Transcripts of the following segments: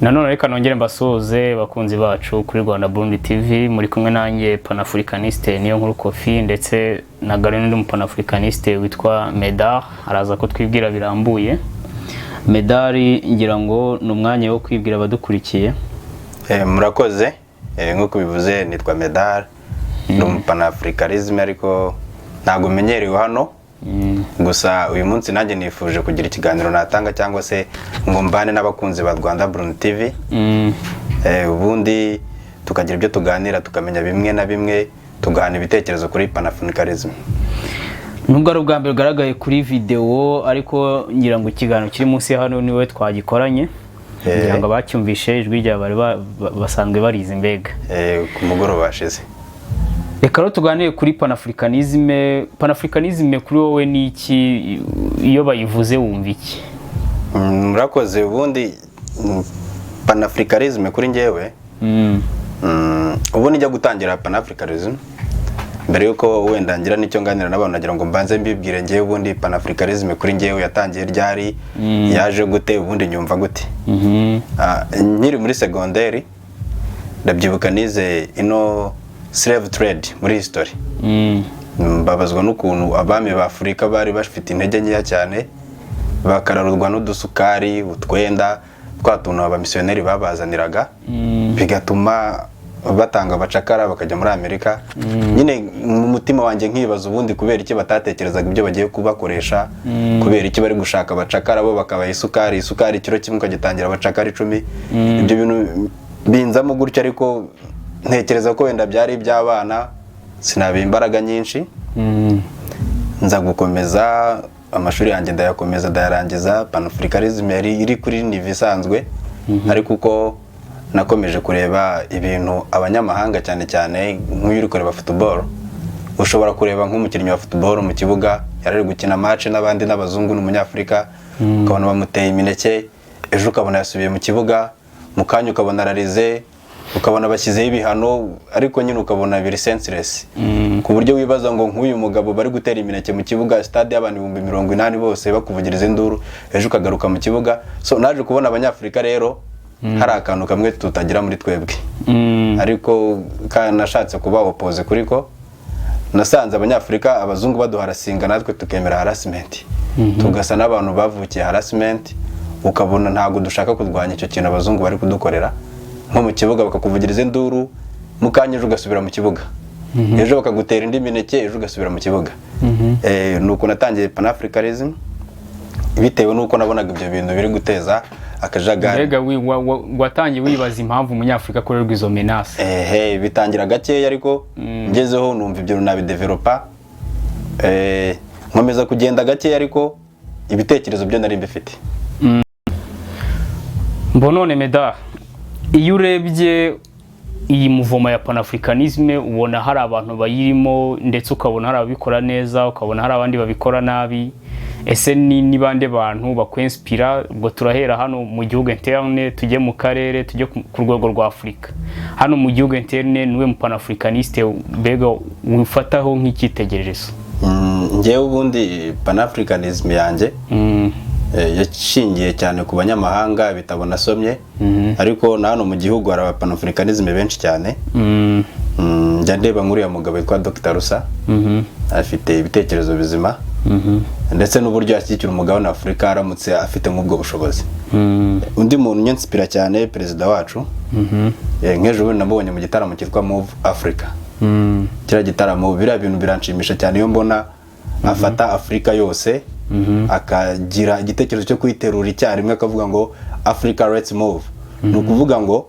Nanone reka nongere mbasuhuze bakunzi bacu kuri Rwanda Burundi TV, muri kumwe nanjye Panafricaniste niyo nkuru Kofi, ndetse na Garen ndi Panafricaniste witwa Medar. Araza ko twibwira birambuye. Medari ngira ngo numwanya wo kwibwira abadukurikiye. Murakoze, nkuko bivuze nitwa Medar, ndi Panafricanisme ariko ntago menyerewe hano. Gusa uyu munsi nanjye nifuje kugira ikiganiro natanga cyangwa se ngo mbane n'abakunzi ba Rwanda Burundi TV. Ubundi tukagira ibyo tuganira, tukamenya bimwe na bimwe, tugahana ibitekerezo kuri Panafricanisme. Nubwo ari ubwa mbere ugaragaye kuri video, ariko ngira ngo ikiganiro kiri munsi hano niwe twagikoranye. Ngira ngo bacyumvishe ijwi rya bari basanzwe barize mbega. Ku mugoroba washize. Reka rero tuganire kuri Panafricanisme. Panafricanisme kuri wowe ni iki? Iyo bayivuze wumva iki? Murakoze. Ubundi Panafricanisme kuri njyewe, ubundi njya gutangira Panafricanisme, mbere yuko wenda ngira nicyo nganira n'abantu nagira ngo mbanze mbibwire njyewe ubundi Panafricanisme kuri njyewe yatangiye ryari, yaje gute, ubundi nyumva gute. Nkiri muri secondaire ndabyibuka nize ino slave trade muri history. Mbabazwa n'ukuntu abami ba Afrika bari bafite intege nkeya cyane, bakararurwa n'udusukari, utwenda, twatuntu abamisiyoneri babazaniraga, bigatuma batanga abacakara bakajya muri Amerika. Nyine mu mutima wanjye nkibaza ubundi kubera iki batatekerezaga ibyo bagiye kubakoresha, kubera iki bari gushaka abacakara bo bakabaha isukari kilo kimwe ukagitangira abacakara 10. Ibyo bintu binzamo gutyo, ariko ntekereza ko wenda byari iby'abana, sinabe imbaraga nyinshi. Nza gukomeza amashuri yanjye ndayakomeza ndayarangiza. Panafricanisme iri kuri niveau isanzwe, ariko uko nakomeje kureba ibintu abanyamahanga cyane cyane nk'uri kureba football, ushobora kureba nk'umukinnyi wa football mu kibuga yarari gukina match n'abandi n'abazungu n'umunyafrika, ukabona bamuteye imineke, ejo ukabona yasubiye mu kibuga, mu kanya ukabona ararize, ukabona bashyizeho ibihano, ariko nyine ukabona biri senseless, ku buryo wibaza ngo nk'uyu mugabo bari gutera imineke mu kibuga, stade y'abantu 80,000 bose bakuvugiriza induru, ejo ukagaruka mu kibuga. So naje kubona abanyafrika rero hari akantu kamwe tutagira muri twebwe, ariko nashatse kuba opposite kuri ko nasanze abanyafrika abazungu baduharasinga, natwe tukemera harassment, tugasa n'abantu bavukiye harassment, ukabona ntago dushaka kurwanya icyo kintu abazungu bari kudukorera. Nko mu kibuga bakakuvugiriza induru, mukanya ejo ugasubira mu kibuga, ejo bakagutera indi mineke, ejo ugasubira mu kibuga. Nuko natangiye Panafricanisme bitewe nuko nabonaga ibyo bintu biri guteza akajagari. Mbega watangiye wibaza impamvu umunyafrika akorerwa izo menace? Bitangira gakeya, ariko ngezeho numva ibyo nabidevelopa, nkomeza kugenda gakeya, ariko ibitekerezo byo nari mbifite. Mbonone Medar, iyo urebye iyi muvoma ya Panafricanisme ubona hari abantu bayirimo, ndetse ukabona hari ababikora neza, ukabona hari abandi babikora nabi. Ese ni bande bantu bakwenspira? Ubwo turahera hano mu gihugu interne, tujye mu karere, tujye ku rwego rwa Afrika. Hano mu gihugu interne niwe mu Panafricaniste mbega wifataho nk'icyitegererezo? Ngewe ubundi Panafricanisme yanjye yashingiye cyane ku banyamahanga bitabo nasomye, ariko na hano mu gihugu hari Panafricanisme benshi cyane. Njya ndeba nk'uriya mugabo witwa Dr. Rusa, afite ibitekerezo bizima, ndetse n'uburyo yashyigikira umugabane wa Afrika aramutse afite nk'ubwo bushobozi. Undi muntu nyenspira cyane perezida wacu, nk'ejo bundi nabonye mu gitaramo cyitwa Move Africa. Kira gitaramo biriya bintu biranshimisha cyane, iyo mbona afata Afrika yose akagira igitekerezo cyo kwiterura icyarimwe, akavuga ngo Africa let's move. Nukuvuga ngo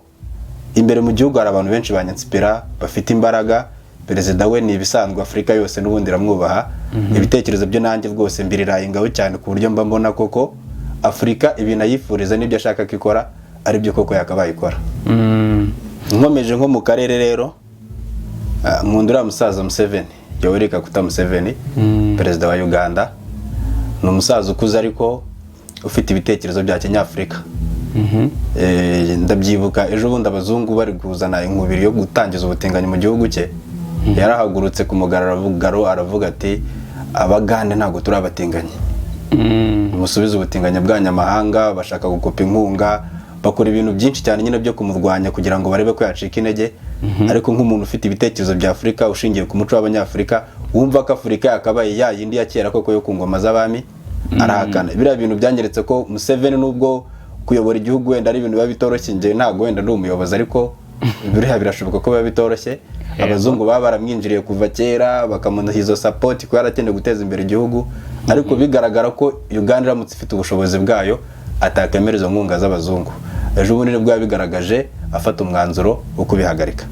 imbere mu gihugu hari abantu benshi banyenspira bafite imbaraga. Perezida we ni ibisanzwe, Afrika yose n'ubundi ramwubaha. Ibitekerezo byo nanjye rwose mbirirahingaho cyane, ku buryo mba mbona koko Afrika ibintu ayifuriza n'ibyo ashaka kwikora ari byo koko yakabaye ikora. Nkomeje nko mu karere rero, nkundura musaza Museveni, Yoweri Kaguta Museveni, perezida wa Uganda. Ni umusaza ukuze ariko ufite ibitekerezo bya Kinyafrika. Ndabyibuka ejo bundi abazungu bari kuzana inkubiri yo gutangiza ubutinganyi mu gihugu cye, yarahagurutse ku mugaragaro aravuga ati abagande ntago turi abatinganyi, musubize ubutinganyi bw'anyamahanga, bashaka gukopa inkunga, bakora ibintu byinshi cyane nyine byo kumurwanya kugira ngo barebe ko yacika intege, ariko nk'umuntu ufite ibitekerezo bya Afurika ushingiye ku muco w'abanyafurika wumva ko Afurika yakabaye ya yindi ya kera koko yo ku ngoma z'abami, arahakana. Biriya bintu byanyeretse ko Museveni nubwo kuyobora igihugu wenda ari ibintu biba bitoroshye, njye ntabwo wenda ndi umuyobozi, ariko biriya birashoboka ko biba bitoroshye. Abazungu baba baramwinjiriye kuva kera bakamuha izo support ko yarakeneye guteza imbere igihugu, ariko bigaragara ko Uganda iramutse ifite ubushobozi bwayo atakemera izo nkunga z'abazungu. Ejo bundi nibwo yabigaragaje afata umwanzuro wo kubihagarika.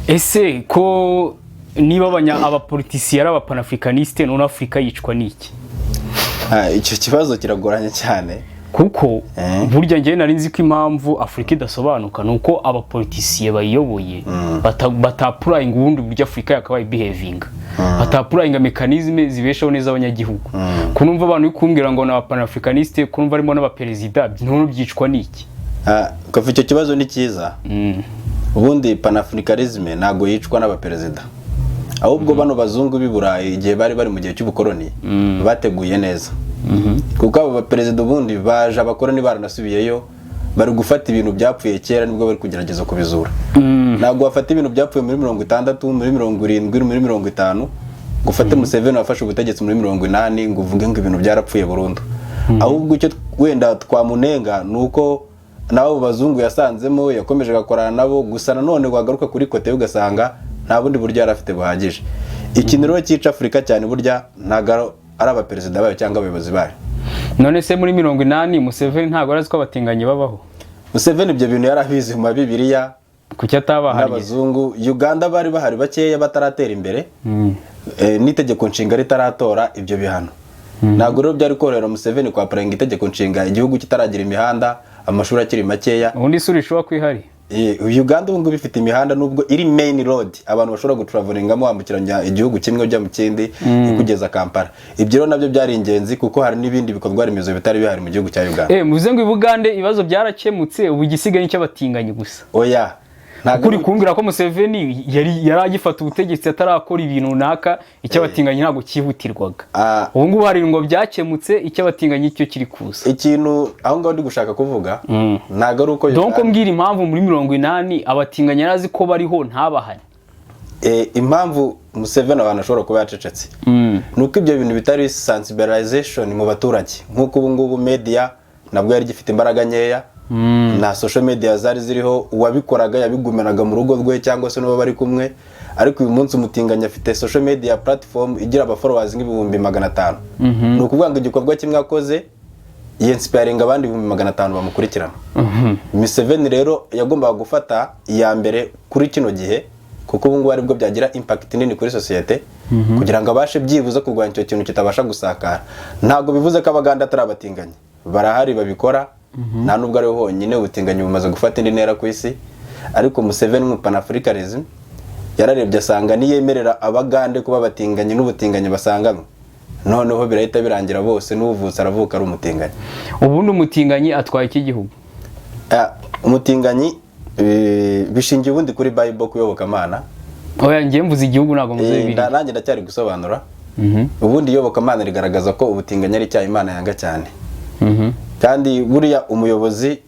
Ese ko niba abapolitisiye ari abapanafricaniste none Afurika yicwa n'iki? Icyo kibazo kiragoranye cyane, kuko burya njye nari nzi ko impamvu Afurika idasobanuka nuko abapolitisiye bayiyoboye batapurayinga ubundi buryo Afurika yakabaye behavinga, batapurayinga mekanizme zibeshaho neza abanyagihugu. Kunumva abantu bikumbwira ngo na panafricaniste, kunumva arimo n'abaperezida, none byicwa n'iki? Kuva icyo kibazo ni cyiza. Ubundi panafricanisme ntago yicwa n'abaperezida, ahubwo bano bazungu b'i Burayi igihe bari mu gihe cy'ubukoloni bateguye neza. Kuko abo baperezida ubundi baje abakoloni baranasubiyeyo, bari gufata ibintu byapfuye kera nibwo bari kugerageza kubizura. Ntabwo bafata ibintu byapfuye muri 60, muri 70, muri 50, gufata Museveni wafashe ubutegetsi muri 80 ngo uvuge ngo ibintu byarapfuye burundu. Ahubwo icyo wenda twamunenga nuko nabo bazungu yasanzemo yakomeje gakorana nabo, gusa nanone wagaruka kuri kote ugasanga nta bundi buryo yarafite buhagije. Ikintu rero cyica Afurika cyane burya ntago ari abaperezida bayo cyangwa abayobozi bayo. None se muri 80 Museveni ntago arazi ko abatinganye babaho? Museveni ibyo bintu yarabizi mu Bibiliya, kuki atabahari n'abazungu. Uganda bari bahari bakeya bataratera imbere, n'itegeko nshinga ritaratora ibyo bihano. Ntago rero byari korohera Museveni kwa prenga itegeko nshinga igihugu kitaragira imihanda, amashuri akiri makeya. Ubundi suri shobora kwihari. Uganda ubu bifite imihanda nubwo iri main road abantu bashobora gutravelingamo wambukiranya igihugu kimwe ujya mu kindi kugeza Kampala. Ibyo rero nabyo byari ingenzi kuko hari n'ibindi bikorwa remezo bitari bihari mu gihugu cya Uganda. Muze ngo Uganda ibibazo byarakemutse, ubu igisigaye cy'abatinganye gusa. Oya, kuri kumbwira ko Museveni yari agifata ubutegetsi atarakora ibintu runaka, icy'abatinganye ntago cyihutirwaga. Ubu ngubu hari ngo byakemutse, icy'abatinganye icyo kiri kuza. Ikintu aho ngaho ndi gushaka kuvuga ntago ari uko donc mbwira impamvu muri 80 abatinganye yarazi ko bariho ntabahari. Impamvu Museveni abantu ashobora kuba yacecetse nuko ibyo bintu bitari sensibilization mu baturage, nkuko ubu ngubu media nabwo yari gifite imbaraga nkeya, na social media zari ziriho, uwabikoraga yabigumanaga mu rugo rwe cyangwa se n'abo bari kumwe. Ariko uyu munsi umutinganya afite social media platform igira aba followers nk'ibihumbi 500. Ni ukuvuga ngo igikorwa kimwe akoze yinspiring abandi 500 bamukurikirana. Museveni rero yagombaga gufata iya mbere kuri kino gihe, kuko ubu ngubu aribwo byagira impact nini kuri societe, kugira ngo abashe byibuze kurwanya icyo kintu kitabasha gusakara. Ntago bivuze ko abaganda atari abatinganye, barahari babikora, nta nubwo ari honyine ubutinganyi bumaze gufata indi ntera ku isi. Ariko Museveni mu Pan-Africanism yararebye asanga niyemerera abagande kuba batinganye n'ubutinganyi basanganywe, noneho birahita birangira bose n'uvutse aravuka ari umutinganyi. Ubundi umutinganyi atwaye iki gihugu? Umutinganyi bishingiye ubundi kuri Bible kuyoboka Imana. Oya ngiye mvuze igihugu ntago muze bibiri. Nanjye ndacyari gusobanura. Ubundi yoboka Imana rigaragaza ko ubutinganyi ari icyaha Imana yanga cyane. Kandi buriya umuyobozi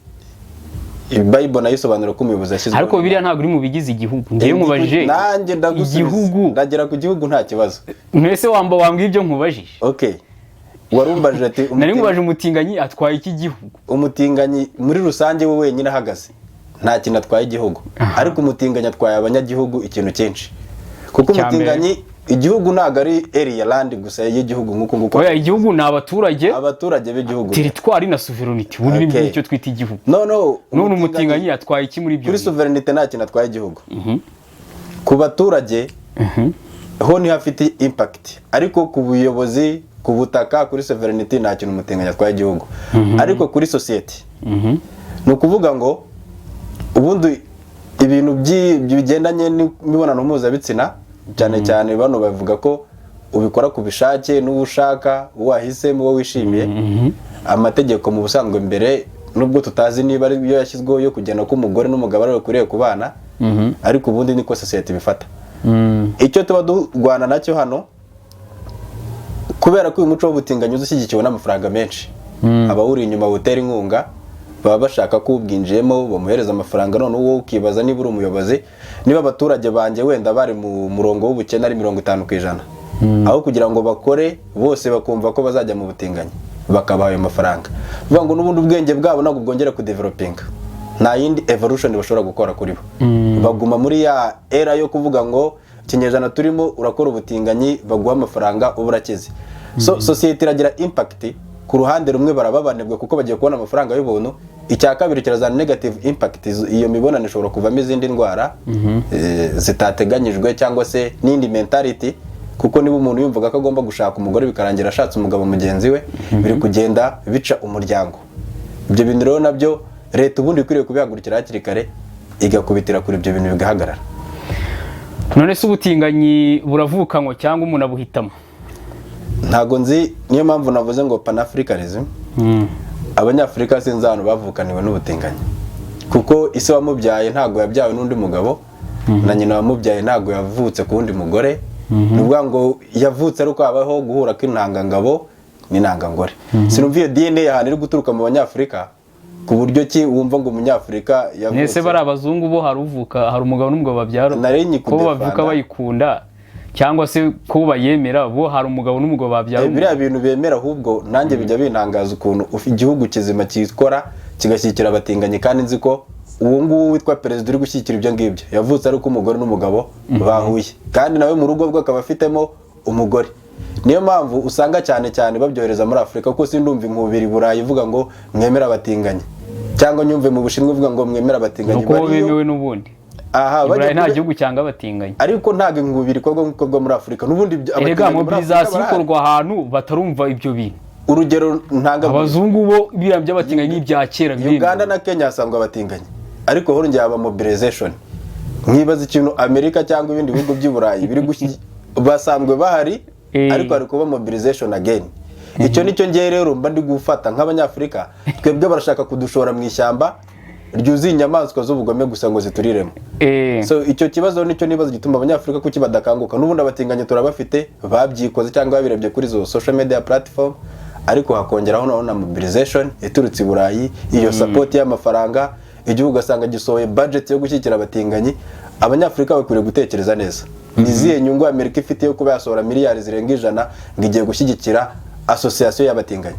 Bible nayo isobanura ko umuyobozi yashyizwe. Ariko biriya ntabwo uri mu bigize igihugu. Ngiye nkubajije nanjye ndagusubiza, ndagera ku gihugu nta kibazo. Mwese wambwira ibyo nkubajije. Okay. Warumbajije ati nari ngubaje umutinganyi atwaye iki gihugu? Umutinganyi muri rusange we wenyine ahagaze nta kintu atwaye igihugu, ariko umutinganyi atwaye abanyagihugu ikintu cyinshi. Kuko umutinganyi igihugu ntago ari area land gusa y'igihugu nkuko. Oya, igihugu ni abaturage b'igihugu. Territoire na sovereignty buri ni icyo twita igihugu. No umutinganyi atwaye iki muri byo? Kuri sovereignty nta kintu atwaye igihugu. Ku baturage ho ni hafite impact, ariko ku buyobozi, ku butaka, kuri sovereignty nta kintu umutinganyi atwaye igihugu. Ariko kuri society no kuvuga ngo ubundi ibintu bigendanye n'imibonano mpuzabitsina cyane cyane bano bavuga ko ubikora ku bishake n'ubushaka wahisemo wo wishimiye. Amategeko mu busanzwe mbere nubwo tutazi niba ari byo yashyizweho yo kugena ko umugore n'umugabo ari kuriye kubana, ariko ubundi niko society bifata. Icyo tuba durwana nacyo hano kubera ko uyu muco w'ubutinganyi ushyigikiwe n'amafaranga menshi, abawuri inyuma butera inkunga baba bashaka ko ubwinjiyemo bamuhereza amafaranga, none wowe ukibaza niba uri umuyobozi, niba abaturage banjye wenda bari mu murongo w'ubukene ari 50%, aho kugira ngo bakore bose bakumva ko bazajya mu butinganyi bakabaha ayo mafaranga, bivuga ngo n'ubundi ubwenge bwabo ntabwo bwongera kudevelopinga, nta yindi evolution bashobora gukora kuri bo, baguma muri ya era yo kuvuga ngo ikinyejana turimo urakora ubutinganyi baguha amafaranga uba urakize. So society iragira impact, ku ruhande rumwe barababanebwe kuko bagiye kubona amafaranga y'ubuntu, icya kabiri kirazana negative impact, iyo mibonano ishobora kuvamo izindi ndwara zitateganyijwe cyangwa se n'indi mentality, kuko niba umuntu yumvaga ko agomba gushaka umugore bikarangira ashatse umugabo mugenzi we, biri kugenda bica umuryango. Ibyo bintu rero nabyo leta ubundi ikwiriye kubihagurukira hakiri kare, igakubitira kuri ibyo bintu bigahagarara. None se ubutinganyi buravukanwa cyangwa umuntu abuhitamo? Ntago nzi, niyo mpamvu navuze ngo Pan-Africanism. Abanyafrika sinzi abantu bavukaniwe n'ubutinganyi, kuko ise wamubyaye ntago yabyawe n'undi mugabo, na nyina wamubyaye ntago yavutse ku wundi mugore, nuvuga ngo yavutse ari uko habaho guhura kw'intangangabo n'intangangore. Sinumva iyo DNA yahantu iri guturuka mu Banyafrika ku buryo ki wumva ngo Umunyafrika yavutse. Nese bari abazungu bo haruvuka, hari umugabo n'umugabo babyara ko bavuka bayikunda cyangwa se ko bayemera, bo hari umugabo n'umugabo babyara. Biriya bintu bemera ahubwo nanjye bijya bintangaza ukuntu igihugu kizima cyikora kigashyikira abatinganyi, kandi nzi ko uwo nguwo witwa perezida uri gushyikira ibyo ngibyo yavutse ari uko umugore n'umugabo bahuye, kandi nawe mu rugo rwe akaba afitemo umugore. Niyo mpamvu usanga cyane cyane babyohereza muri Afurika, kuko sindumva inkubiri Burayi ivuga ngo mwemera abatinganyi, cyangwa nyumve mu Bushinwa ivuga ngo mwemera abatinganyi. Nuko bemewe n'ubundi. Aha, Burayi nta gihugu cyanga abatinganyi. Ariko ntago inkubiri ikorwa muri Afurika. N'ubundi abatinganyi mobilisation ikorwa ahantu batarumva ibyo bintu. Urugero ntanga abazungu bo birambye abatinganyi n'ibya kera bibiri. Uganda na Kenya asangwa abatinganyi, ariko horo njye aba mobilization. Nkibaza ikintu Amerika cyangwa ibindi bihugu by'i Burayi biri basanzwe bahari, ariko ari kuba mobilization again. Icyo nicyo ngiye rero mba ndi gufata nk'Abanyafrika, twebwe barashaka kudushora mu ishyamba ryuzuye inyamaswa z'ubugome gusa ngo zituriremo. So icyo kibazo nicyo nibazo gituma Abanyafrika kuki badakanguka. N'ubundi abatinganye turabafite, babyikoze cyangwa babirebye kuri zo social media platform, ariko hakongeraho na mobilization iturutse i Burayi, iyo support y'amafaranga, igihugu gasanga gisohoye budget yo gushyikira abatinganyi. Abanyafrika bakwiriye gutekereza neza, niziye nyungu Amerika ifite yo kuba yasohora miliyari zirenga 100 ngo igiye gushyigikira association y'abatinganyi.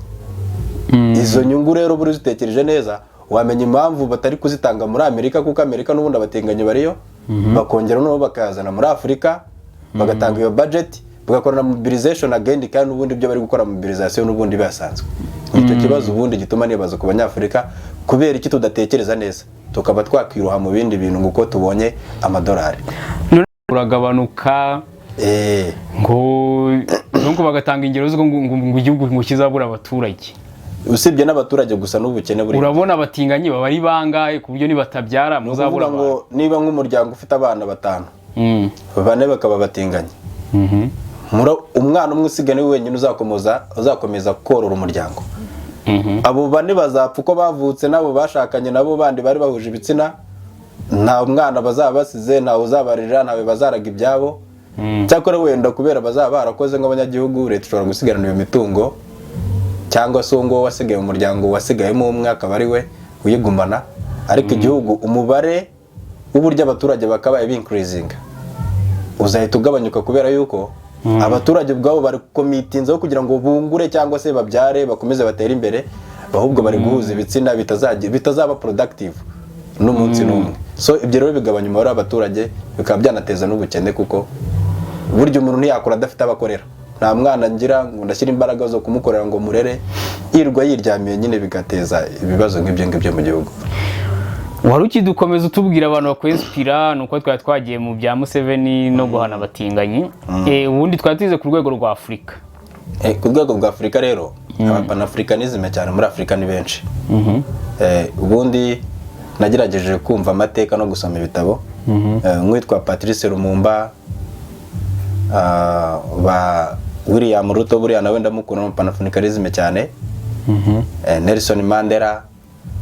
Izo nyungu rero buri zitekereje neza wamenya impamvu batari kuzitanga muri Amerika, kuko Amerika n'ubundi abatinganyi bariyo, bakongera no bakazana muri Afurika, bagatanga iyo budget, bagakora na mobilization again, kandi n'ubundi byo bari gukora mobilization n'ubundi basanzwe. Icyo kibazo ubundi gituma nibaza ku Banyafurika, kubera iki tudatekereza neza tukaba twakwiruha mu bindi bintu nguko tubonye amadolari uragabanuka. Ngo bagatanga ingero zo ngo igihugu ngo kizabura abaturage. Usibye n'abaturage gusa n'ubukene buri. Urabona abatinganyi baba ari bangahe ku buryo nibatabyara muzabura abantu. Ngo niba nk'umuryango ufite abana 5, bane bakaba batinganye, umwana umwe usigane wenyine uzakomeza korora umuryango. Abo bane bazapfa uko bavutse, nabo bashakanye nabo bandi bari bahuje ibitsina, nta mwana bazaba basize, nta uzabarira, ntawe bazaraga ibyabo. Cyakora wenda kubera bazaba barakoze nk'abanyagihugu, leta ishobora gusigarana iyo mitungo, cyangwa se ngo wasigaye mu muryango wasigayemo umwe akaba ari we uyigumana. Ariko igihugu umubare w'uburyo abaturage bakabaye increasing uzahita ugabanyuka, kubera yuko abaturage ubwabo bari komitinzeho kugira ngo bungure cyangwa se babyare bakomeze batere imbere, ahubwo bari guhuza ibitsina bitazaba productive n'umunsi n'umwe. So ibyo rero bigabanya umubare w'abaturage, bikaba byanateza n'ubukene, kuko buryo umuntu ntiyakora adafite abakorera. Nta mwana ngira ngo ndashyira imbaraga zo kumukorera ngo murere, yirwa yiryamiye, nyine bigateza ibibazo nk'ibyo ngibyo mu gihugu. Wari ukidukomeza utubwira abantu bakwinspira nuko twari twagiye mu bya Museveni no guhana abatinganyi. Ubundi twari tuze ku rwego rwa Afurika. Ku rwego rwa Afurika rero Pan-Africanism cyane muri Afurika ni benshi. Ubundi nagerageje kumva amateka no gusoma ibitabo, nk'uwitwa Patrice Lumumba, ba William Ruto buriya nawe ndamukunda mu Pan-Africanism cyane, Nelson Mandela,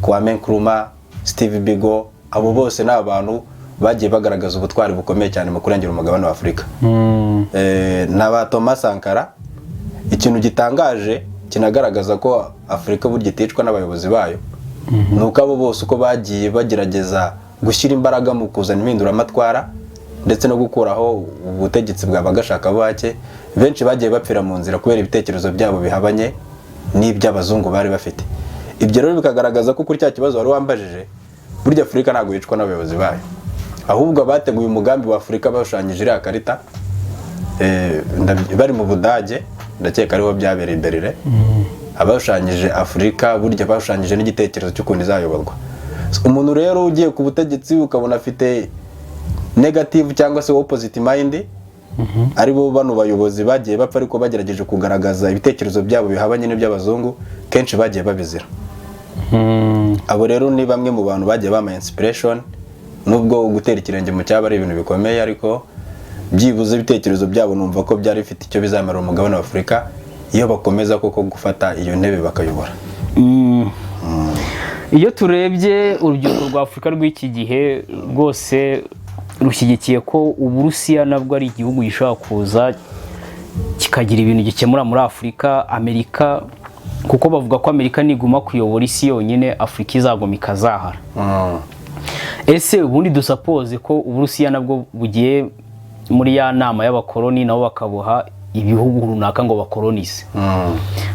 Kwame Nkrumah, Steve Biko, abo bose ni abantu bagiye bagaragaza ubutwari bukomeye cyane mu kurengera umugabane wa Afurika. N'aba Thomas Sankara, ikintu gitangaje kinagaragaza ko Afurika burya iticwa n'abayobozi bayo, nuko abo bose uko bagiye bagerageza gushyira imbaraga mu kuzana impinduramatwara ndetse no gukuraho ubutegetsi bw'abagashaka bake, benshi bagiye bapfira mu nzira kubera ibitekerezo byabo bihabanye n'iby'abazungu bari bafite. Ibyo rero bikagaragaza ko kuri cya kibazo wari wambajije, burya Afurika ntabwo yicwa n'abayobozi bayo, ahubwo bateguye umugambi wa Afurika bashushanyije iriya karita bari mu Budage, ndakeka ariho byabereye Berlin. Abashushanyije Afurika burya bashushanyije n'igitekerezo cy'ukuntu izayoborwa. Umuntu rero ugiye ku butegetsi ukabona afite negative cyangwa se opposite mind, aribo bano bayobozi bagiye bapfa ariko bagerageje kugaragaza ibitekerezo byabo bihabanye n'iby'abazungu, kenshi bagiye babizira. Abo rero ni bamwe mu bantu bagiye bama inspiration, nubwo gutera ikirenge mu cyaba ari ibintu bikomeye, ariko byibuze ibitekerezo byabo numva ko byari bifite icyo bizamara umugabane wa Afurika iyo bakomeza koko gufata iyo ntebe bakayobora. Iyo turebye urubyiruko rwa Afurika rw'iki gihe rwose rushyigikiye ko Uburusiya nabwo ari igihugu gishobora kuza kikagira ibintu gikemura muri Afurika. Amerika, kuko bavuga ko Amerika niguma kuyobora isi yonyine, Afurika izagoma ikazahara. Ese ubundi dusapoze ko Uburusiya nabwo bugiye muri ya nama y'abakoloni nabo bakabuha ibihugu runaka ngo bakolonize,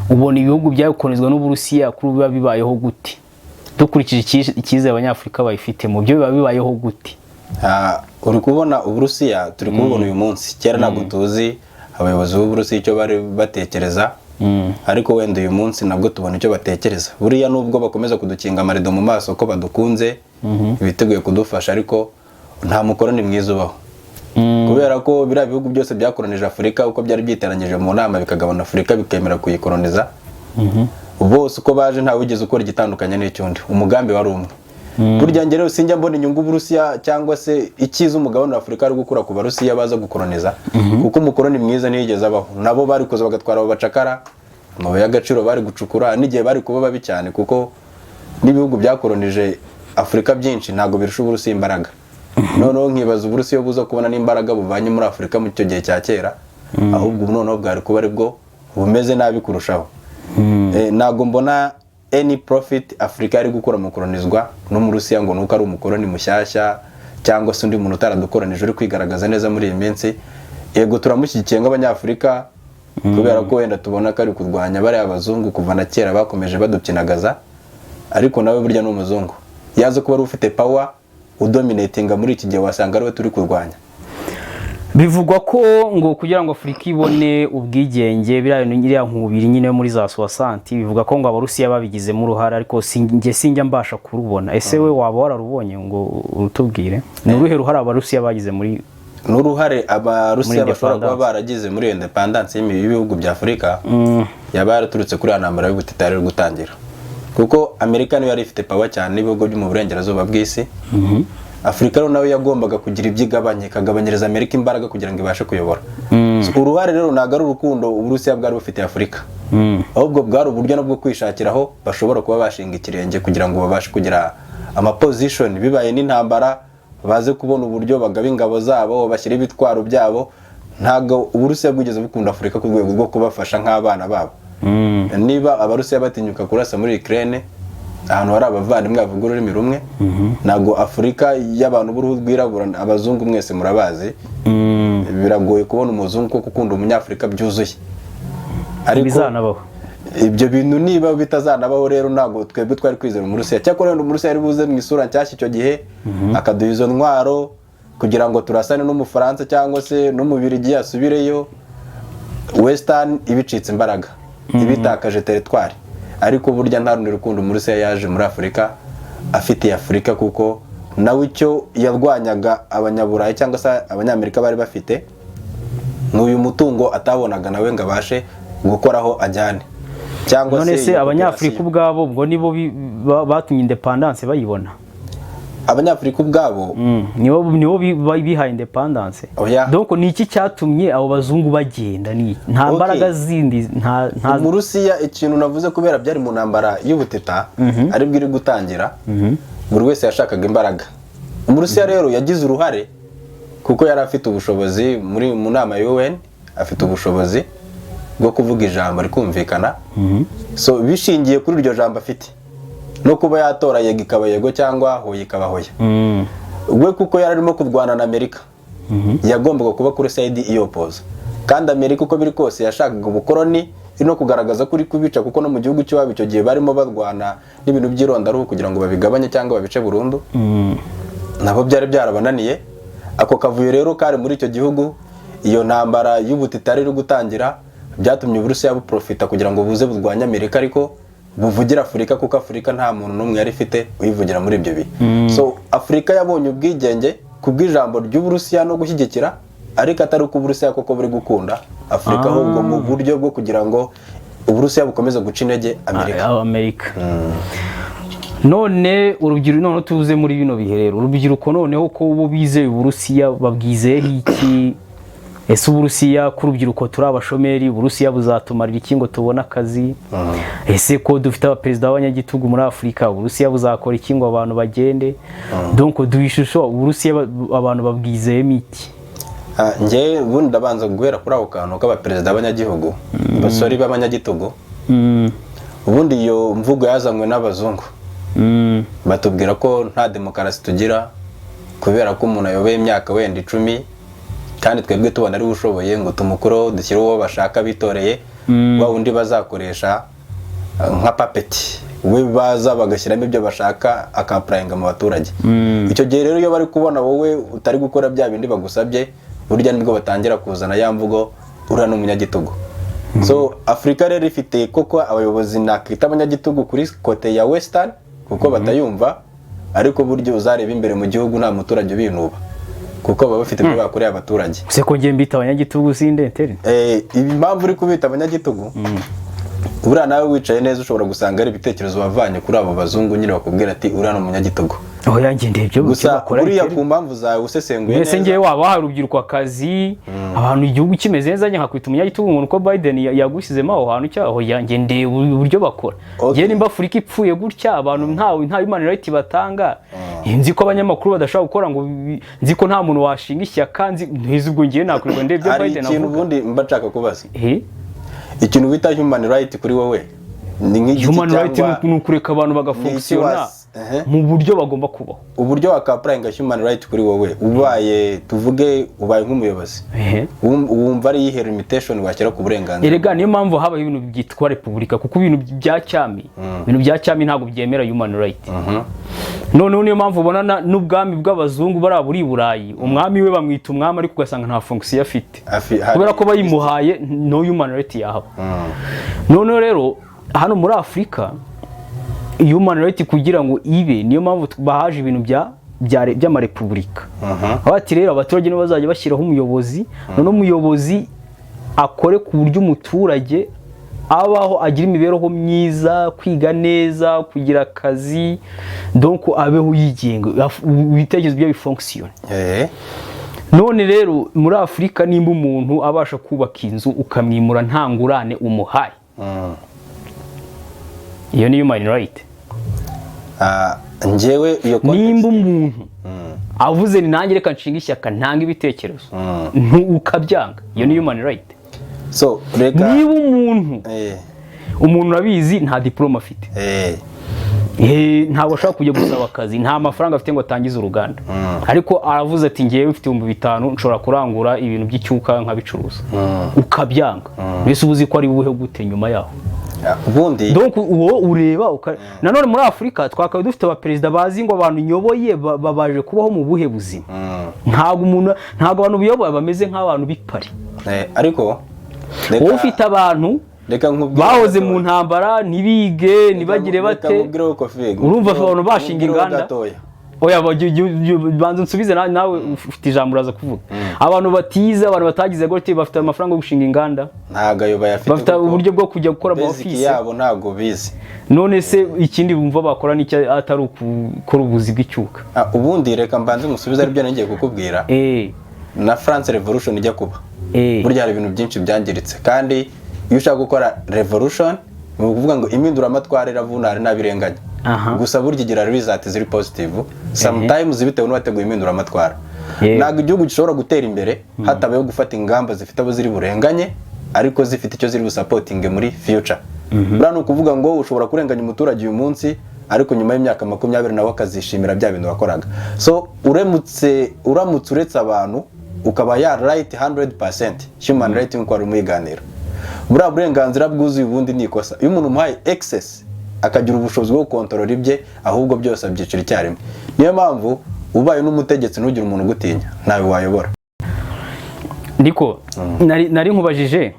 ubona ibihugu byakolonizwa n'Uburusiya kuri biba bibayeho gute? Dukurikije ikize abanyafurika bayifite mu byo biba bibayeho gute? Uri kubona Uburusiya turi kubona uyu munsi, kera ntabwo tuzi abayobozi b'Uburusiya icyo bari batekereza, ariko wenda uyu munsi nabwo tubona icyo batekereza. Buriya nubwo bakomeza kudukinga amarido mu maso ko badukunze, biteguye kudufasha, ariko nta mukoroni mwiza ubaho. Kubera ko biriya bihugu byose byakolonije Afurika uko byari byiteranyije mu nama bikagabana Afurika bikemera kuyikoloniza, bose uko baje nta wigeze ukora igitandukanye n'icyundi, umugambi wari umwe. Burya njye rero sinjya mbona inyungu Uburusiya cyangwa se ikiza umugabane wa Afurika ari gukura ku Barusiya baza gukoloniza, kuko umukoroni mwiza ntiyigeze abaho. Nabo bari kuza bagatwara abo bacakara, amabuye y'agaciro bari gucukura, n'igihe bari kuba babi cyane, kuko n'ibihugu byakolonije Afurika byinshi ntabwo birusha Uburusiya imbaraga. Noneho nkibaza Uburusiya buza kubona n'imbaraga buvanye muri Afurika mu cyo gihe cya kera, ahubwo noneho bwari kuba aribwo bumeze nabi kurushaho. Ntabwo mbona any profit Afurika yari gukora mu kolonizwa n'Umurusiya ngo nuko ari umukoloni mushyashya cyangwa se undi muntu utaradukoranije uri kwigaragaza neza muri iyi minsi. Yego turamushyigikiye nk'abanyafurika kubera ko wenda tubona ko ari kurwanya bari abazungu kuva na kera bakomeje badukinagaza, ariko nawe burya ni umuzungu, yaze kuba ari ufite power udominatinga muri iki gihe wasanga ariwe turi kurwanya. Bivugwa ko ngo kugira ngo Afurika ibone ubwigenge biriya nkubiri nyine muri za 60, bivuga ko ngo Abarusiya babigizemo uruhare, ariko sinjya mbasha kurubona. Ese we waba wararubonye ngo urutubwire? Ni uruhe ruhare Abarusiya bagize muri n'uruhare Abarusiya bashobora kuba baragize muri independence y'ibihugu bya Afurika? Yaba yaraturutse kuri ntambara y'ubutita yari gutangira, kuko Amerika niyo yari ifite power cyane n'ibihugu byo mu burengerazuba bw'isi. Afurika rero nawe yagombaga kugira ibyigabanye, kagabanyiriza Amerika imbaraga kugira ngo ibashe kuyobora. Uruhare rero ntabwo ari urukundo Uburusiya bwari bufitiye Afurika, ahubwo bwari uburyo nabwo kwishakiraho bashobora kuba bashinga ikirenge kugira ngo babashe kugira amaposition, bibaye n'intambara baze kubona uburyo bagaba ingabo zabo, bashyira ibitwaro byabo. Ntabwo Uburusiya bwigeze bukunda Afurika ku rwego rwo kubafasha nk'abana babo. Niba Abarusiya batinyuka kurasa muri Ukraine, ahantu hari abavandimwe bavuga ururimi rumwe, ntabwo Afurika y'abantu b'uruhu rwirabura, abazungu mwese murabazi, biragoye kubona umuzungu ko gukunda umunyafurika byuzuye. Ariko bizanabaho ibyo bintu, niba bitazanabaho rero ntabwo twebwe twari kwizera Umurusiya. Cyakora wenda Umurusiya yari buze mu isura nshyashya icyo gihe, akaduha izo ntwaro kugira ngo turasane n'Umufaransa cyangwa se n'Umubirigi asubireyo, Western ibicitse imbaraga, ibitakaje teritwari. Ariko burya nta rundi rukundo Umurusiya yaje muri Afurika afitiye Afurika, kuko nawe icyo yarwanyaga Abanyaburayi cyangwa se Abanyamerika bari bafite n'uyu mutungo atabonaga nawe ngo abashe gukoraho ajyane. Cyangwa none se Abanyafurika ubwabo ubwo nibo batumye independence bayibona? Abanyafurika ubwabo nibo bihaye independence. Donc ni iki cyatumye abo bazungu bagenda? Ni nta mbaraga zindi, nta Umurusiya ikintu navuze kubera byari mu ntambara y'ubutita ari bwiri gutangira, buri wese yashakaga imbaraga. Umurusiya rero yagize uruhare kuko yari afite ubushobozi mu nama ya UN, afite ubushobozi bwo kuvuga ijambo rikumvikana. So bishingiye kuri iryo jambo afite, no kuba yatora yego ikaba yego cyangwa hoya ikaba hoya. We kuko yari arimo kurwana na Amerika yagombaga kuba kuri side iyopoza, kandi Amerika uko biri kose yashakaga ubukoroni no kugaragaza kuri kubica, kuko no mu gihugu cy'iwabo icyo gihe barimo barwana n'ibintu by'irondaruhu kugira ngo babigabanye cyangwa babice burundu. Nabo byari byarabananiye. Ako kavuyo rero kari muri icyo gihugu, iyo ntambara y'ubutitari iri gutangira, byatumye Uburusiya buprofita kugira ngo buze burwanye Amerika, ariko buvugira Afurika, kuko Afurika nta muntu n'umwe yari ifite uyivugira muri ibyo bihe. So Afurika yabonye ubwigenge kubw'ijambo ry'Uburusiya no gushyigikira, ariko atari uko Uburusiya koko buri gukunda Afurika, ahubwo mu buryo bwo kugira ngo Uburusiya bukomeze guca intege Amerika. None urubyiruko, none tuvuze muri bino bihe rero, urubyiruko noneho ko bo bizeye Uburusiya babwizeho iki? Ese Uburusiya ku rubyiruko turi abashomeri, Uburusiya buzatumarira iki ngo tubone akazi? Ese ko dufite abaperezida b'abanyagitugu muri Afurika, Uburusiya buzakora iki ngo abantu bagende? Donc duhishusho Uburusiya abantu babwizeyemo iki? Nge ubundi ndabanza guhera kuri ako kantu k'abaperezida b'abanyagihugu, basori b'abanyagitugu. Ubundi iyo mvugo yazanywe n'abazungu, batubwira ko nta demokarasi tugira kubera ko umuntu ayoboye imyaka wenda 10, kandi twebwe tubona ari ushoboye ngo tumukuro dushyire uwo bashaka bitoreye, wa undi bazakoresha nka papeti, we baza bagashyiramo ibyo bashaka akaprayinga mu baturage. Icyo gihe rero iyo bari kubona wowe utari gukora bya bindi bagusabye, burya nibwo batangira kuzana ya mvugo ura n'umunyagitugu. So Afurika rero ifite koko abayobozi nakita abanyagitugu kuri kote ya Western, kuko batayumva, ariko buryo uzareba imbere mu gihugu nta muturage ubinuba, kuko baba bafite ibyo bakoreye abaturage. Se ko ngiye mbita abanyagitugu sindentere. Impamvu uri kubita abanyagitugu, buriya nawe wicaye neza ushobora gusanga ari ibitekerezo bavanye kuri abo bazungu, nyine bakubwira ati uriya ni umunyagitugu. Aho yangendeye byo bakora. Buriya ku mpamvu zawe usesenguye neza. Ese ngiye wabaha urubyiruko akazi, abantu igihugu kimeze neza nkakwita umunyagitugu, umuntu ko Biden yagushyizemo aho hantu cyaho yangendeye uburyo bakora. Ngiye nimba Afurika ipfuye gutya, abantu nta human right batanga, nzi ko abanyamakuru badashaka gukora, ngo nzi ko nta muntu washinga ishyaka, nzi ubwo ngiye nakwirwa ndebye Biden avuga. Ikintu ubundi mba nshaka kubaza, ikintu bita human right kuri wowe ni nk'igiti cyangwa human right ni ukureka abantu bagafunkisiona mu buryo bagomba kubaho. Uburyo wakaprayinga human right kuri wowe, ubaye tuvuge ubaye nk'umuyobozi, wumva ari yihe limitation washyira ku burenganzira? Erega niyo mpamvu habaho ibintu byitwa repubulika, kuko ibintu bya cyami, ibintu bya cyami ntabwo byemera human right. Noneho niyo mpamvu ubona n'ubwami bw'abazungu bari buri Burayi, umwami we bamwita umwami ariko ugasanga nta fonction afite, kubera ko bayimuhaye no human right yahaba. Noneho rero hano muri Afurika human right kugira ngo ibe, niyo mpamvu bahaje ibintu by'amarepublika. Abati rero abaturage no bazajya bashyiraho umuyobozi, none umuyobozi akore ku buryo umuturage abaho agira imibereho myiza, kwiga neza, kugira akazi, donc abeho yigenga, ibitekerezo byo bifunctione. None rero muri Afurika nimba umuntu abasha kubaka inzu ukamwimura nta ngurane umuhaye, iyo ni human right. Njyewe iyo nimba umuntu avuze ni nanjye reka nshinga ishyaka ntanga ibitekerezo, ukabyanga, iyo ni human right. So reka niba umuntu urabizi nta diploma afite, ntabwo ashaka kujya gusaba akazi, nta mafaranga afite ngo atangize uruganda, ariko aravuze ati ngiye mfite 5,000 nshobora kurangura ibintu by'icyuka nkabicuruza, ukabyanga, mbese ubuzi ko ari buhe gute nyuma yaho? Ubundi donc uwo ureba nanone muri Afurika twakabaye dufite abaperezida bazi ngo abantu nyoboye babaje kubaho mu buhe buzima. Ntabwo abantu biyoboye bameze nk'abantu bipari, ariko wowe ufite abantu bahoze mu ntambara, ntibige ntibagire bate, urumva abantu bashinga inganda. Oya banza nsubize nawe ufite ijambo uraza kuvuga. Abantu batize, abantu batagize gute bafite amafaranga yo gushinga inganda, ntagayo bayafite, bafite uburyo bwo kujya gukora mu office yabo, ntago bizi. None se ikindi bumva bakora ni atari ukukora ubuzi bw'icyuka. Ubundi reka mbanze musubize aribyo nangiye kukubwira. Na France Revolution ijya kuba, burya hari ibintu byinshi byangiritse, kandi iyo ushaka gukora revolution ni ukuvuga ngo impinduramatwara iravunara nabirenganya. Gusa burya igira result ziri positive sometimes bitewe n'uwateguye impinduramatwara. Ntabwo igihugu gishobora gutera imbere hatabayeho gufata ingamba zifite abo ziri burenganye, ariko zifite icyo ziri busupporting muri future. Buriya ni ukuvuga ngo ushobora kurenganya umuturage uyu munsi, ariko nyuma y'imyaka 20 nawe akazishimira bya bintu wakoraga. So uramutse uretse abantu ukaba ya right 100% human right nk'uko ari muyiganira, buriya burenganzira bwuzuye ubundi ni ikosa. Iyo umuntu umuhaye excess akagira ubushobozi bwo kontrola ibye, ahubwo byose abyicira icyarimwe. Niyo mpamvu ubaye n'umutegetsi ntugire umuntu gutinya, nawe wayobora. Niko nari nkubajije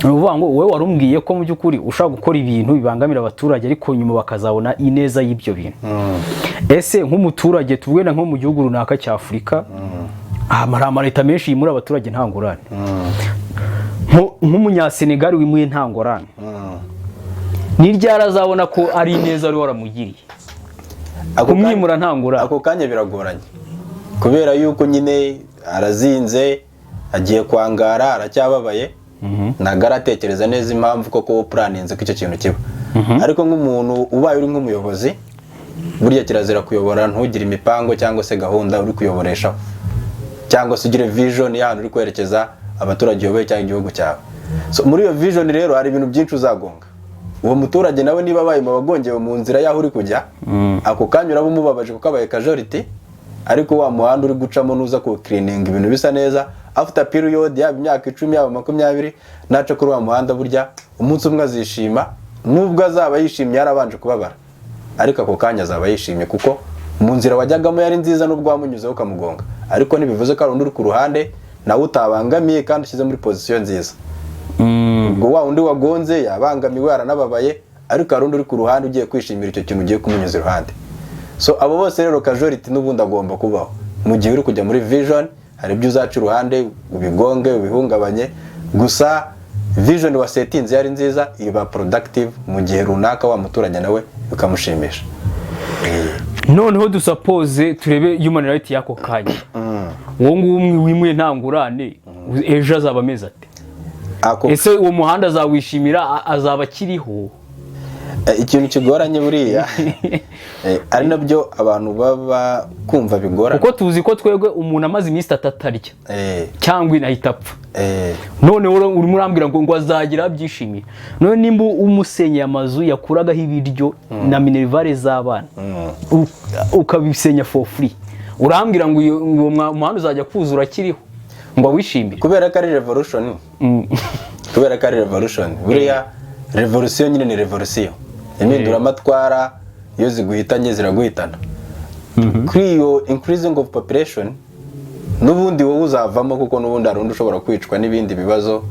uvuga ngo wowe warumbwiye ko mu by'ukuri ushaka gukora ibintu bibangamira abaturage ariko nyuma bakazabona ineza y'ibyo bintu. Ese nk'umuturage tubwena nko mu gihugu runaka cya Afurika, amareta menshi yimura abaturage nta ngorane. Nk'umunyasenegali wimuye nta ngorane. Ni ryari azabona ko ari ineza ari waramugiriye? Kumwimura nta ngorane. Ako kanya biragoranye. Kubera yuko nyine arazinze, agiye kwangara, aracyababaye. Nagaratekereza neza impamvu koko planinze ko icyo kintu kiba. Ariko nk'umuntu ubaye uri nk'umuyobozi, burya kirazira kuyobora ntugire imipango cyangwa se gahunda uri kuyoboreshaho, cyangwa se ugire vision y'ahantu uri kwerekeza abaturage uyoboye cyangwa igihugu cyawe. So muri iyo vision rero hari ibintu byinshi uzagonga. Uwo muturage nawe niba abaye mabagongewe mu nzira y'aho uri kujya, ako kanya uraba umubabaje kuko abaye casualty, ariko wa muhanda uri gucamo nuza ku cleaning ibintu bisa neza after period yaba imyaka 10 yaba 20 naca kuri wa muhanda, burya umunsi umwe azishima, nubwo azaba yishimye yarabanje kubabara, ariko ako kanya azaba yishimye kuko mu nzira wajyagamo yari nziza nubwo wamunyuzeho ukamugonga, ariko nibivuze ko ari undi uri ku ruhande nawe utabangamiye kandi ushyize muri position nziza. Ubwo wa undi wagonze yabangamiwe yaranababaye, ariko hari undi uri ku ruhande ugiye kwishimira icyo kintu ugiye kumunyuza iruhande. So abo bose rero casualty n'ubundi agomba kubaho. Mu gihe uri kujya muri vision hari ibyo uzaca iruhande ubigonge ubihungabanye, gusa vision wa setinze yari nziza iba productive mu gihe runaka wa muturage nawe ukamushimisha. Noneho dusuppose turebe human right yako kanya. Uwo ngumwe wimuye nta ngurane, ejo azaba ameze ate? Ese uwo muhanda azawishimira, azaba kiriho? Ikintu kigoranye buriya ari nabyo abantu baba kumva bigora, kuko tuzi ko twegwe umuntu amaze iminsi atatarya cyangwa inahita apfa. None urimo urambwira ngo azagira byishimiye. None nimba umusenye amazu yakuragaho ibiryo na minervare z'abana ukabisenya for free, urambwira ngo uwo muhanda uzajya kuzura kiriho ngo wishimire? Kubera ko ari revolution. Kubera ko ari revolution. Buriya revolution nyine ni revolution. Impindura amatwara iyo ziguhitanye ziraguhitana. Kuri iyo increasing of population n'ubundi wowe uzavamo, kuko n'ubundi arundi ushobora kwicwa n'ibindi bibazo.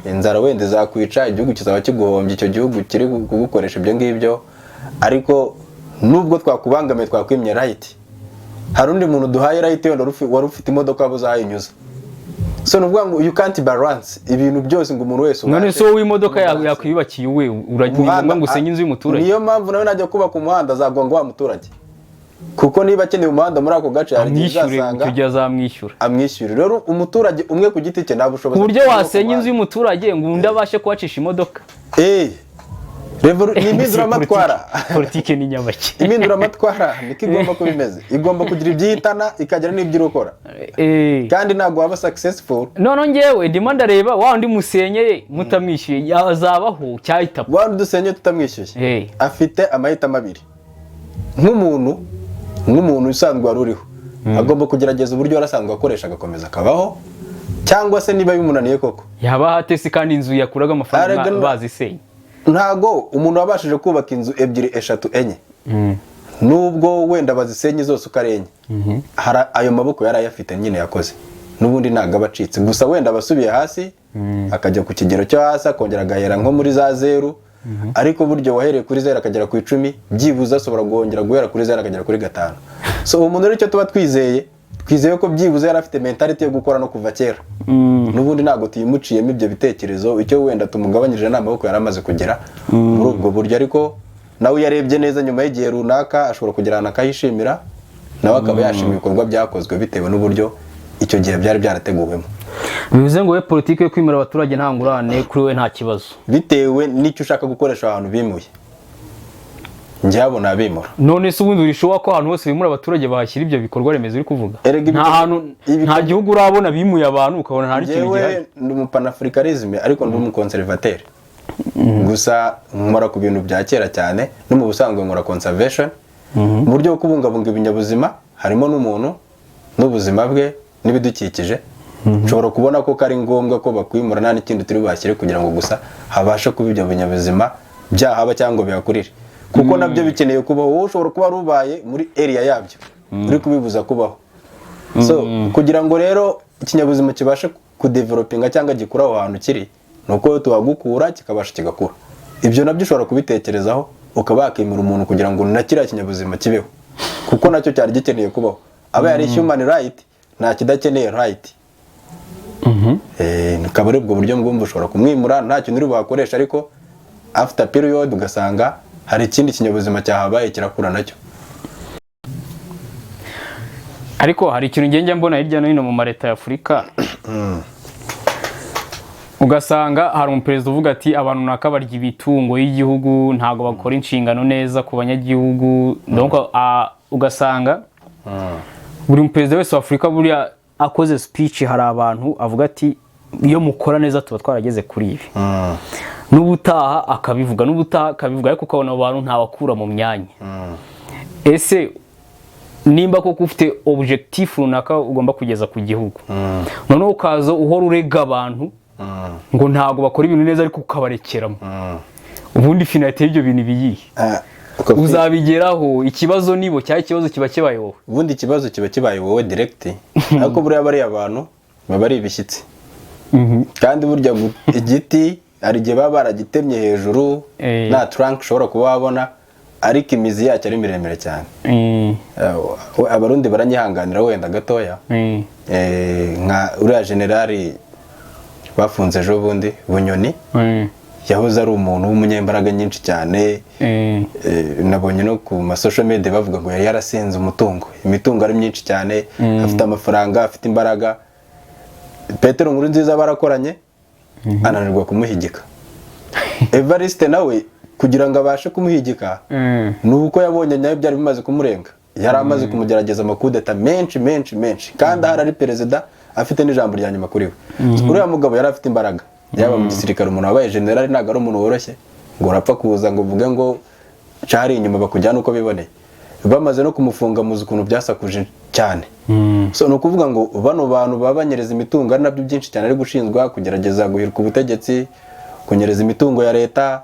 Inzara wende zakwica, igihugu kizaba kiguhombye, icyo gihugu kiri kugukoresha ibyo ngibyo. Ariko nubwo twakubangamiye twakwimye right, hari undi muntu duhaye right wari ufite imodoka buzayinyuza. So nuvuga ngo you can't balance ibintu byose ngo umuntu wese. None so w'imodoka yakwiyubakiye we uragira ngo usenye inzu y'umuturage? Niyo mpamvu nawe najya kubaka umuhanda azagonga wa muturage, kuko niba akeneye umuhanda muri ako gace hari izasanga kujya azamwishyura. Amwishyura. Rero umuturage umwe ku giti cye nabushoboza ku buryo wasenya inzu y'umuturage ngo undi abashe kubacisha imodoka. Impindura amatwara politike ni nyabaki. Impindura amatwara niko igomba kuba imeze, igomba kugira ibyihitana ikagira n'ibyo ukora, kandi ntabwo waba successful. None ngewe ndimo ndareba wa undi musenye mutamwishyuye yazabaho cyahita. Wa undi dusenye tutamwishyuye afite amahitamo abiri. Nk'umuntu usanzwe wari uriho agomba kugerageza uburyo yarasanzwe akoresha agakomeza akabaho, cyangwa se niba bimunaniye koko yaba hatese kandi inzu yakuraga amafaranga bazisenye. Ntago umuntu wabashije kubaka inzu 2, 3, 4 nubwo wenda bazisenye zose ukarenye, ayo maboko yari ayafite nyine yakoze, nubundi ntago abacitse, gusa wenda basubiye hasi akajya ku kigero cyo hasi akongera agahera nko muri za 0. Ariko buryo wahereye kuri 0 akagera ku 10 byibuze asobora guhongera guhera kuri 0 akagera kuri 5. So uwo muntu rero icyo tuba twizeye ko byibuze yari afite mentality yo gukora no kuva kera. Nubundi ntago tuyimuciyemo ibyo bitekerezo, icyo wenda tumugabanyirije n'amaboko yaramaze kugera muri ubwo buryo. Ariko nawe yarebye neza nyuma y'igihe runaka ashobora kugerana akayishimira, nawe akaba yashimira ibikorwa byakozwe bitewe n'uburyo icyo gihe byari byarateguwemo. Bivuze ngo we politike yo kwimura abaturage nta ngurane kuri we nta kibazo, bitewe n'icyo ushaka gukoresha ahantu bimuye. Njyabo nabimura. None se ubundi urishowa ko ahantu hose bimura abaturage bahashyira ibyo bikorwa remezo uri kuvuga? Nta hantu nta gihugu urabona bimuye abantu ukabona nta kintu gihari. Ndi umupanafricanisme ariko ndi umuconservateur. gusa nkora ku bintu bya kera cyane, no mu busanzwe nkora conservation mu buryo bwo kubungabunga ibinyabuzima, harimo n'umuntu n'ubuzima bwe n'ibidukikije. Nshobora kubona ko kari ngombwa ko bakwimura nta n'ikindi turi bashyire kugira ngo gusa habashe kuba ibyo binyabuzima byahaba cyangwa bihakurire, kuko nabyo bikeneye kubaho. Wowe ushobora kuba rubaye muri area yabyo uri kubibuza kubaho. So kugira ngo rero ikinyabuzima kibashe kudevelopinga cyangwa gikura aho hantu kiri, nuko tuhagukura kikabasha kigakura. Ibyo nabyo ushobora kubitekerezaho ukaba wakimura umuntu kugira ngo na kiriya kinyabuzima kibeho, kuko nacyo cyari gikeneye kubaho. Aba yari human right, nta kidakeneye right. Nikaba ari ubwo buryo ngumva ushobora kumwimura nta kintu uri buhakoresha, ariko after period ugasanga hari ikindi kinyabuzima cyahabaye kirakura nacyo. Ariko hari ikintu ngenge mbona hirya no hino mu mareta ya Afurika, ugasanga hari umuperezida uvuga ati abantu naka barya ibitungo y'igihugu, ntago bakora inshingano neza ku banyagihugu. Donc ugasanga buri muperezida wese wa Afurika buriya akoze speech hari abantu avuga ati iyo mukora neza tuba twarageze kuri ibi. N'ubutaha akabivuga, ariko ukabona abantu ntabakura mu myanya. Ese nimba koko ufite objectif runaka ugomba kugeza ku gihugu, noneho ukaza uhora urega abantu ngo ntago bakora ibintu neza ariko ukabarekeramo, ubundi finalité y'ibyo bintu biyihe? Uzabigeraho? Ikibazo nibo cyari ikibazo kiba kibaye wowe, ubundi ikibazo kiba kibaye wowe direct. Ariko buriya bari abantu baba ari ibishyitsi, kandi burya igiti hari igihe baba baragitemye hejuru nta trunk ushobora kuba wabona, ariko imizi yacyo ari miremire cyane. Abarundi baranyihanganira wenda gatoya, nka uriya generali bafunze ejo bundi Bunyoni, yahoze ari umuntu w'umunyembaraga nyinshi cyane. Nabonye no ku social media bavuga ngo yari yarasinze umutungo, imitungo ari myinshi cyane, afite amafaranga, afite imbaraga. Petero Nkurunziza barakoranye, ananirwa kumuhigika. Evariste nawe kugira ngo abashe kumuhigika nuko yabonye nayo byari bimaze kumurenga, yari amaze kumugerageza amakudeta menshi, kandi ahari ari perezida afite n'ijambo rya nyuma kuri we. Uriya mugabo yari afite imbaraga, yaba mu gisirikare. Umuntu wabaye generali ntabwo ari umuntu woroshye ngo urapfa kuza ngo uvuge ngo cari inyuma bakujyana uko biboneye. Bamaze no kumufunga muzi ukuntu byasakuje cyane. So ni ukuvuga ngo bano bantu babanyereza imitungo ari nabyo byinshi cyane ari gushinzwa, kugerageza guhirika ubutegetsi, kunyereza imitungo ya leta,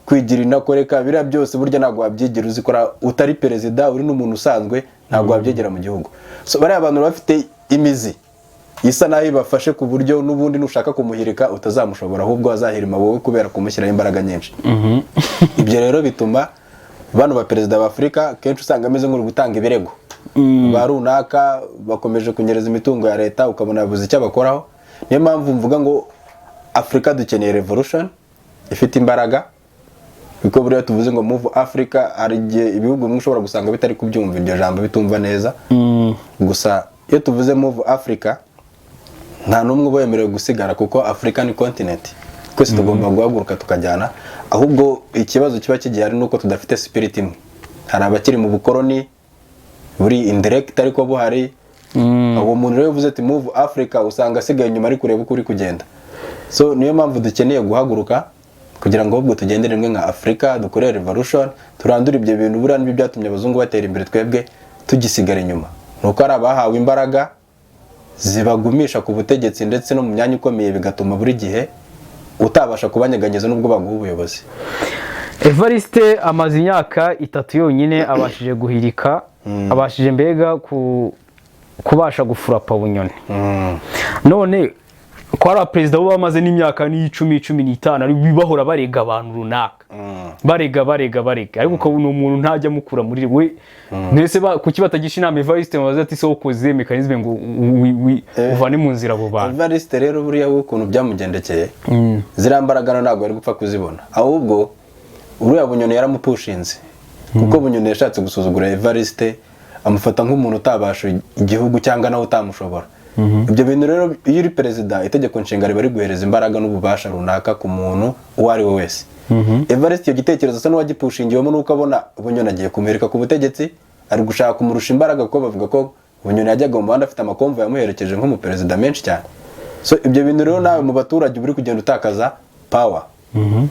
kwigira inakoreka. Biriya byose burya ntabwo wabyigira uzikora utari perezida, uri n'umuntu usanzwe, ntabwo wabyegera mu gihugu. So bariya abantu bafite imizi isa naho ibafashe ku buryo n'ubundi nushaka kumuhirika utazamushobora, ahubwo azahirima wowe kubera kumushyiraho imbaraga nyinshi. Ibyo rero bituma bano ba perezida ba Afurika kenshi usanga ameze nk'uri gutanga ibirego. Ba runaka bakomeje kunyereza imitungo ya leta, ukabona yabuze icyo bakoraho. Niyo mpamvu mvuga ngo Afurika dukeneye revolution ifite imbaraga, kuko buriya tuvuze ngo move Africa, hari igihe ibihugu bimwe ushobora gusanga bitari kubyumva iryo jambo, bitumva neza. Gusa iyo tuvuze move Africa nta n'umwe uba yemerewe gusigara, kuko Africa ni continent, twese tugomba guhaguruka tukajyana. Ahubwo ikibazo kiba kigihari nuko tudafite spirit imwe. Hari abakiri mu bukoroni buri indirect ariko buhari. Uwo muntu rero uvuze ati move Africa usanga asigaye inyuma ari kureba uko uri kugenda. So niyo mpamvu dukeneye guhaguruka kugira ngo ahubwo tugendere rimwe nka Africa, dukore revolution, turandura ibyo bintu. Buriya nibyo byatumye abazungu batera imbere, twebwe tugisigara inyuma. Nuko ari abahawe imbaraga zibagumisha ku butegetsi ndetse no mu myanya ikomeye, bigatuma buri gihe utabasha kubanyeganyeza n'ubwo baguha ubuyobozi. Evariste amaze imyaka 3 yonyine abashije guhirika, abashije mbega kubasha gufurapa Bunyoni. None ko ari perezida bo bamaze n'imyaka ni 10-15 ari bibahora barega abantu runaka, barega ariko ukabona umuntu ntajya mukura muri we. Nese kuki batagisha inama Evariste bavuze ati so koze mechanisme ngo uvane mu nzira abo bantu. Evariste rero buriya ukuntu byamugendekeye, zirambaragana ntabwo ari gupfa kuzibona, ahubwo uriya Bunyoni yaramupushinze, kuko Bunyoni yashatse gusuzugura Evariste, amufata nk'umuntu utabasha igihugu cyangwa nawe utamushobora. Ibyo bintu rero iyo uri perezida, itegeko nshinga riba riguhereza imbaraga n'ububasha runaka ku muntu uwo ari we wese. Evariste iyo gitekerezo asa n'uwagipushingiwemo, nuko abona Bunyoni agiye kumurika ku butegetsi, ari gushaka kumurusha imbaraga, kuko bavuga ko Bunyoni yajyaga mu muhanda afite amakomvu yamuherekeje nk'umuperezida menshi cyane. So ibyo bintu rero nawe mu baturage uri kugenda utakaza power,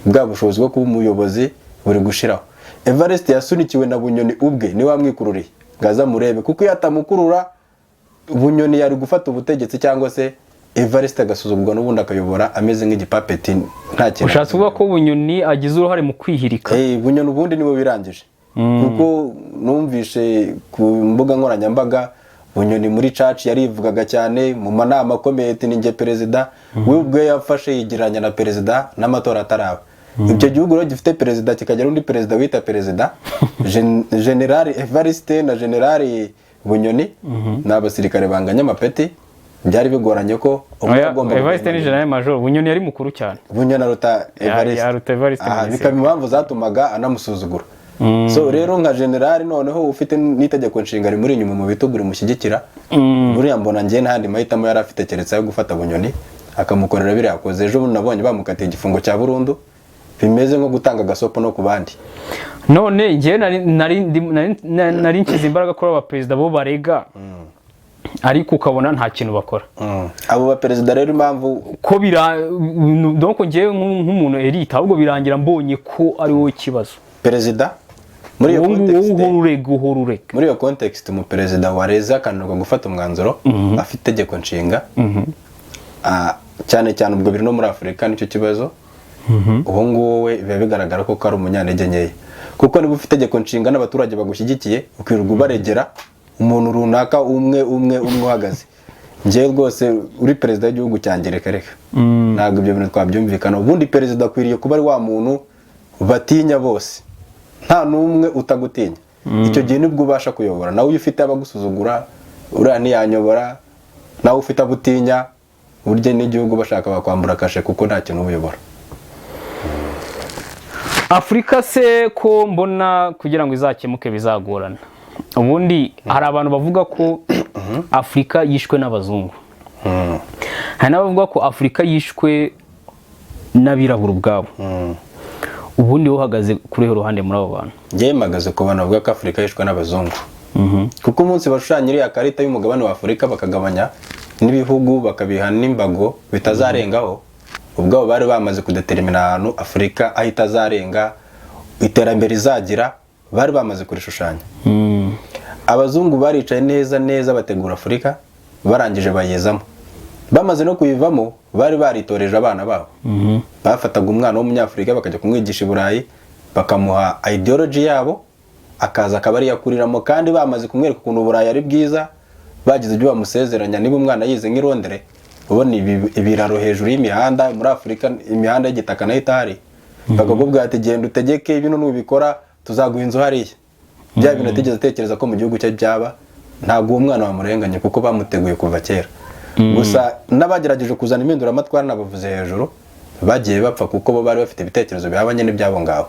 bwa bushobozi bwo kuba umuyobozi buri gushiraho. Evariste yasunikiwe na Bunyoni ubwe ni wamwikururiye ngaza murebe, kuko iyo atamukurura Bunyoni yari gufata ubutegetsi cyangwa se Evariste agasuzugurwa n'ubundi akayobora ameze nk'igipapeti nta kintu. Ushatse kuvuga ko Bunyoni agize uruhare mu kwihirika? Bunyoni ubundi niwe birangije, kuko numvishe ku mbuga nkoranyambaga Bunyoni muri church yarivugaga cyane mu manama akomeye ati ninjye perezida, we ubwe yafashe yigiranya na perezida n'amatora ataraba. Ibyo gihugu rero gifite perezida kikagira undi perezida wita perezida General Evariste na General Bunyoni n'abasirikare banganya amapeti, byari bigoranye ko Evariste ni General Major, Bunyoni yari mukuru cyane. Bunyoni aruta Evariste, bikaba impamvu zatumaga anamusuzugura. So rero nka general noneho ufite n'itegeko nshinga muri inyuma mu bitugu rimushyigikira, buriya mbona ngiye ntandi mahitamo yari afite keretse yo gufata Bunyoni akamukorera biriya yakoze. Ejo nabonye bamukatiye igifungo cya burundu, bimeze nko gutanga gasopo no ku bandi. None ngiye nari nkize imbaraga kuri aba perezida bo barega, ariko ukabona nta kintu bakora. Abo ba perezida rero impamvu ko donc ngiye nk'umuntu elite ahubwo birangira mbonye ko ari wowe kibazo perezida muri iyo context. Muri iyo context mu perezida wareza akananirwa gufata umwanzuro afite itegeko nshinga, cyane cyane ubwo biri no muri Afurika nicyo kibazo. Ubu ngubu we biba bigaragara ko ari umunyantege nkeya, kuko niba ufite itegeko nshinga n'abaturage bagushyigikiye ukirirwa ubaregera umuntu runaka umwe uhagaze. Njye rwose uri perezida w'igihugu cyanjye reka ntabwo ibyo bintu twabyumvikana. Ubundi perezida akwiriye kuba ari wa muntu batinya bose, nta n'umwe utagutinya. Icyo gihe nibwo ubasha kuyobora. Nawe ufite abagusuzugura uriya ntiyanyobora, nawe ufite abutinya burya n'igihugu bashaka bakwambura kashe kuko nta kintu uyobora. Afurika se ko mbona kugira ngo izakemuke bizagorana. Ubundi hari abantu bavuga ko Afurika yishwe n'abazungu, hari n'abavuga ko Afurika yishwe n'abirabura ubwabo. Ubundi uhagaze kuri ruhande muri abo bantu? Ngiye mpagaze ku bantu bavuga ko Afurika yishwe n'abazungu, kuko umunsi bashushanya iriya karita y'umugabane wa Afurika bakagabanya n'ibihugu bakabiha n'imbago bitazarengaho, ubwo bari bamaze kudetermina ahantu Afurika aho itazarenga iterambere izagira, bari bamaze kurishushanya. Abazungu baricaye neza bategura Afurika, barangije bayezamo. Bamaze no kuyivamo bari baritoreje abana babo. Bafataga umwana w'umunyafurika bakajya kumwigisha i Burayi, bakamuha ideology yabo, akaza akaba ari yakuriramo, kandi bamaze kumwereka ukuntu Burayi ari bwiza, bagize ibyo bamusezeranya. Niba umwana yize nk'i Londres, ubona ibiraro hejuru y'imihanda muri Afurika, imihanda y'igitaka nayo itahari, bakakubwira ati genda utegeke ibintu nubikora tuzaguha inzu hariya. Bya bintu atigeze atekereza ko mu gihugu cye byaba, ntabwo uwo mwana bamurenganye kuko bamuteguye kuva kera. Gusa n'abagerageje kuzana impinduramatwara nabavuze hejuru bagiye bapfa kuko bo bari bafite ibitekerezo bihabanye n'ibyabo ngabo,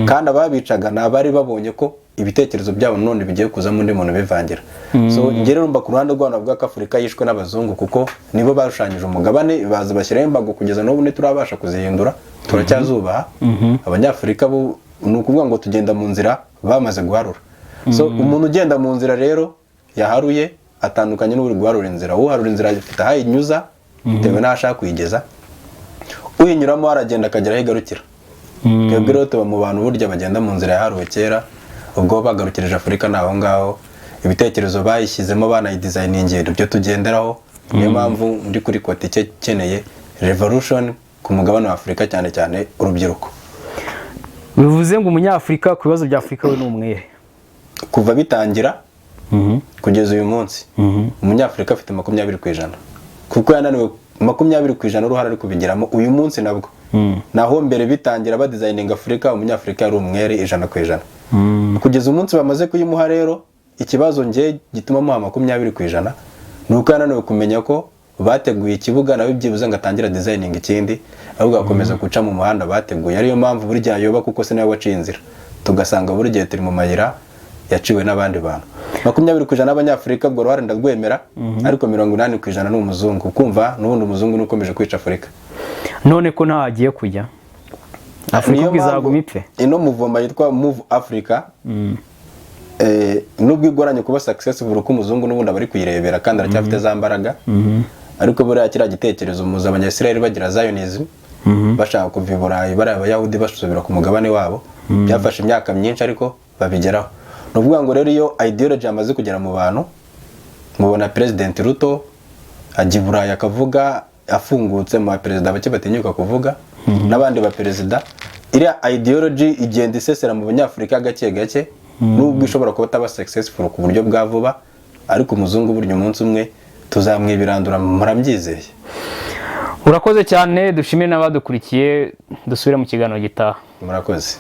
kandi ababicaga nabari babonye ko ibitekerezo byabo none bigiye kuzamo undi muntu bivangira. So ngere rumba ku ruhande rw'abantu bavuga ko Afurika yishwe n'abazungu kuko nibo bashushanyije umugabane, baza bashyiraho imbago kugeza n'ubu ntiturabasha kuzihindura, turacyazubaha. Abanyafurika bo ni ukuvuga ngo tugenda mu nzira bamaze guharura. So umuntu ugenda mu nzira rero yaharuye atandukanye n'uri guharura inzira. Uharura inzira afite aho inyuza bitewe n'aho ashaka kuyigeza, uyinyuramo aragenda akagera aho igarukira. Twebwe rero tuba mu bantu burya bagenda mu nzira yaharuwe kera, ubwo bagarukirije Afurika naho ngaho ibitekerezo bayishyizemo banayidesigningiye ibyo tugenderaho. Niyo mpamvu ndi kuri kote ikeneye revolution ku mugabane wa Afurika, cyane cyane urubyiruko. Bivuze ngo umunyafurika ku bibazo bya Afurika we ni umwere kuva bitangira kugeza uyu munsi. Umunyafurika afite 20%, kuko yananiwe 20% uruhara ari kubigiramo uyu munsi nabwo. Naho mbere bitangira ba designing Afurika, umunyafurika yari umwere 100%. Kugeza umunsi bamaze kuyimuha rero, ikibazo ngiye gituma muha 20% nuko yananiwe kumenya ko bateguye ikibuga nawe byibuze ngatangira designing ikindi, ahubwo akomeza guca mu muhanda bateguye. Ariyo mpamvu buri gihe ayoba kuko se nawe waciye inzira, tugasanga buri gihe turi mu mayira yaciwe n'abandi bantu. 20% abanyafurika ubwo ruhare ndagwemera, ariko 80% ni umuzungu. Kumva n'ubundi umuzungu nukomeje kwica Afurika. None ko nta agiye kujya Afurika izaguma ipfe. Ino muvoma yitwa Move Africa, nubwo igoranye kuba successful uko umuzungu n'ubundi abari kuyirebera kandi aracyafite za mbaraga, ariko buriya kira gitekerezo muza abanyasirayeli bagira Zionism bashaka kuva i Burayi bari abayahudi basubira ku mugabane wabo byafashe imyaka myinshi ariko babigeraho. Ni ukuvuga ngo rero iyo ideology yamaze kugera mu bantu, mubona President Ruto ajya i Burayi akavuga afungutse, mu baperezida bake batinyuka kuvuga n'abandi baperezida, iriya ideology igenda isesera mu banyafurika gake gake, nubwo ishobora kuba ataba successful ku buryo bwa vuba, ariko umuzungu burya umunsi umwe tuzamwibirandura, murabyizeye. Urakoze cyane, dushimire n'abadukurikiye, dusubire mu kiganiro gitaha. Murakoze.